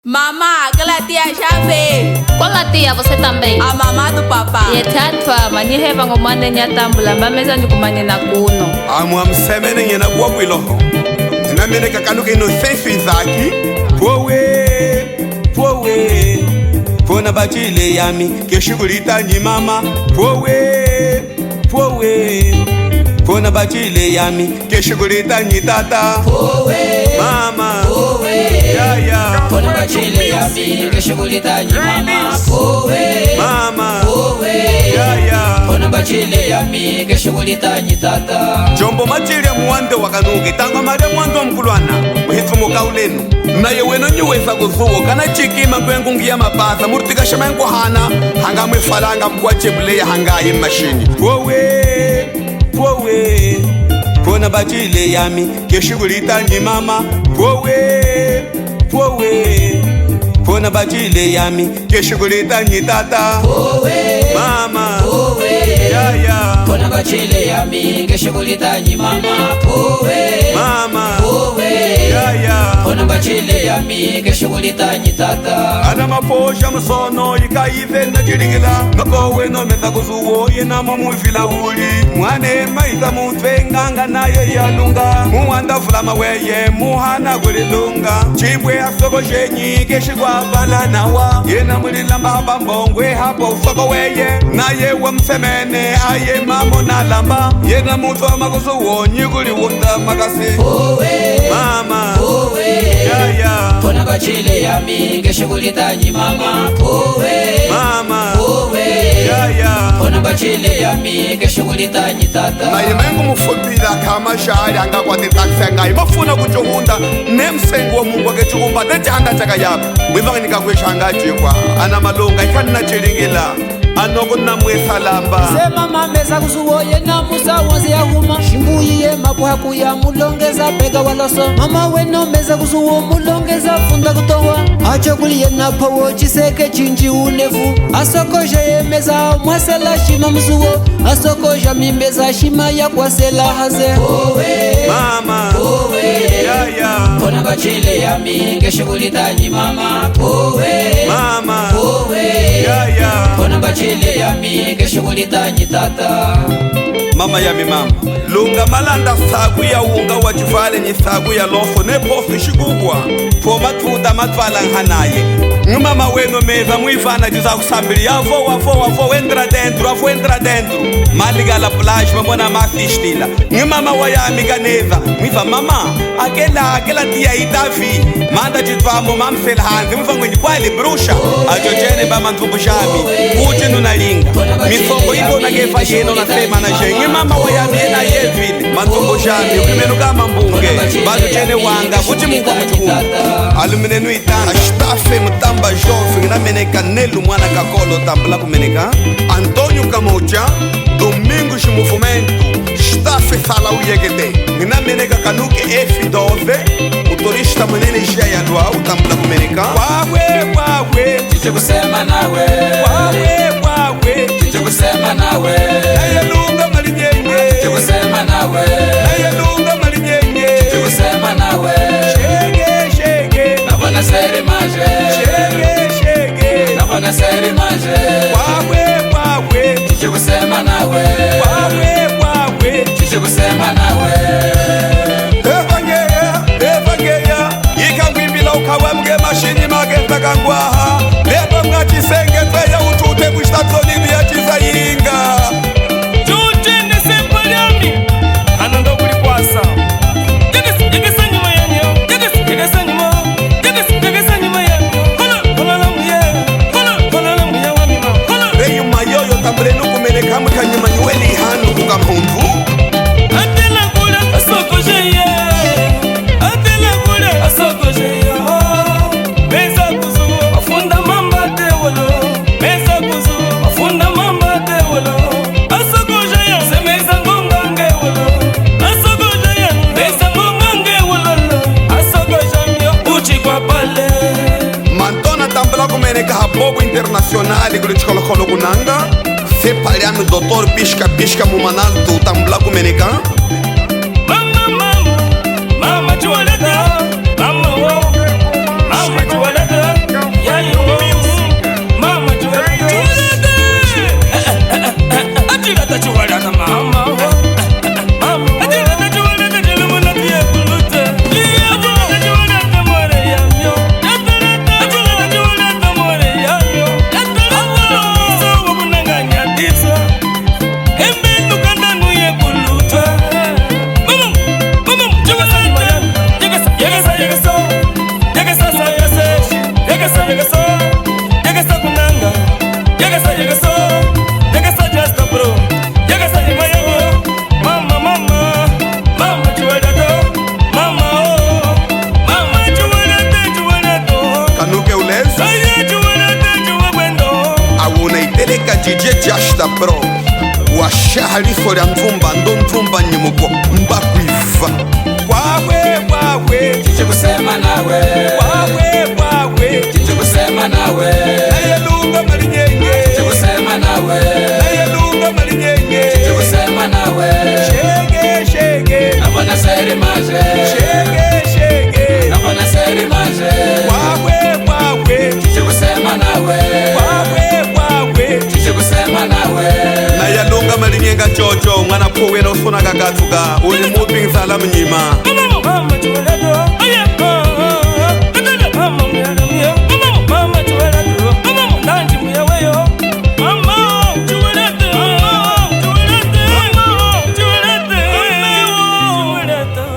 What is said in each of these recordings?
Mamá, aquela tia já veio. Qual a tia? Você também? A mamá do papá. E tanto, mani heva ngomande nyatambula mbameza ndikumanye na kuno. Amwa msemene nyena kwa kwiloho. Na mene kakanuka inosensi zaki. Powe. Pona bachile yami keshugulita nyi mama. Powe. Pona bachile yami keshugulita nyi tata. Mama. Yeah. Pona bachile yami keshugulita nyi mama. Mama. Yeah. Pona bachile yami keshugulita nyi tata. Jombo machile muwande wakanuke tanga mare mwando mkulwana uhitsumuka ulenu naye weno nyuweza kuzuwo kana chikima kwengungia mapasa murtika shamenko hana hanga mwefalanga mkwa chebuleya hangaye mashini powe pona bachile yami keshugulita nyi mama powe pona bachile yami keshugulita nyi tata mama yeah. Pona bachile yami keshugulita nyi mama. Mama yeah. Pona bachile yami keshugulita nyi tata. Ana maposha msono ikaive na jiringila Makowe no meza kuzuwo yena mamufila uli Mwane maiza mutwenganga naye yalunga Muwanda fulama weye muhana gulilunga Chibwe asoko shenyi keshigwa bala nawa Yena mulilamba haba mbongwe hapo usoko weye Naye wa msemene aye mamo na lamba Yena mutwa makuzuwo nyiguli wunda makasi Mama yeah. Pona bachile yami keshugulita nyi mama. Mama yeah. Pona bachile yami keshugulita nyi tata. Naye mengu mufubila kama shari anga kwa titaksenga imafuna kuchuhunda nemsengu wa mungu wake chukumba dejanda chaka yabu mwivaki nikakweshanga chikwa ana malunga ikani na chiringila anoko na mwesalamba sema mameza kuzuwoye na musa wanzi ya huma shimbuyiye mabuhaku ya mulongeza pega waloso mama weno meza kuzuwo mulongeza funda kutowa achokuliye na powo chiseke chinji unefu asokoja ye meza mwasela shima mzuwo asokoja mimeza shima ya kwasela haze mama yeah. Pona bachile yami keshugulita nyi mama. Mama yeah. Pona bachile yami keshugulita nyi tata. Mama yami mama lunga malanda sagu ya unga wa chivale ni sagu ya loso ne pofu shigugwa po matuda matwala hanaye mama weno meza mwifana jiza kusambili yavo wendra dentro maliga la plage mamona mafishtila mama wa yami ganeza mwifa mama akela tia itafi manda jitvamo mamsel hanzi mwifa ngweni kwali brusha ajojene bama ntubushami uche nunalinga misongo iko na gefa yeno na sema na jengi mama wa yami na yevile matumbo shami ukimenu kama mbunge bazu chene wanga uchi mungu mchungu aluminenu itana shtafe mtamba jofi na meneka nelu mwana kakolo tambla kumeneka Antonio Kamocha Domingo Shimufumento shtafe sala uyegete nina meneka kanuke F12 motorista mwenene jia ya doa utambla kumeneka wawe Chiche kusema nawe. Chiche kusema nawe. Nayelunga malinyenye Chiche kusema nawe. Nayelunga malinyenye Chiche kusema nawe. Shege Nabona seri maje. Shege Nabona seri maje. wawe Chiche kusema nawe. Chiche kusema nawe. evangeya ikangwimbila ukawemge mashini magenda kangwaha leba mngachisenge tweya utute kushtatsolini ya chizayinga Jujene sempaliami anando kuli kwasa Jegesa nyuma yanyo Jegesa nyuma yanyo Hola la muye wa mima reyuma yoyo tambulenu kumeneka mukanyuma nyuweli hanu kukamhundu Atela kula asoko jeya Meza kuzu afunda mamba tewolo Meza kuzu afunda mamba tewolo Asoko jeya se meza ngonga ngewolo Asoko jeya meza ngonga ngewolo Asoko jeya uchi kwa pale mantona tambula kumeneka habogo internacionali kuli chikolokolo kunanga sepaliami doutor pisca mumanaltu tambula kumeneka Mama chualeta Mama chualeta DJ Jashta bro washahaliso lya mvumba ndo mvumba nyimuko mbakwiva kwawe chiche kusema nawe kwawe chiche kusema nawe naye lunga malinyenge chiche kusema nawe naye lunga malinyenge chiche kusema nawe shege nabona seri maje shege nabona seri maje kwawe chiche kusema nawe kwawe chiche kusema nawe naye lunga malinyenga chocho mwana powe no sona kakatuka uli mupi nsala mnyima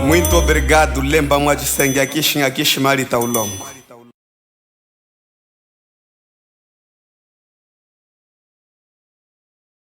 Muito obrigado, lemba mwa jisenge akishi malita ulongo.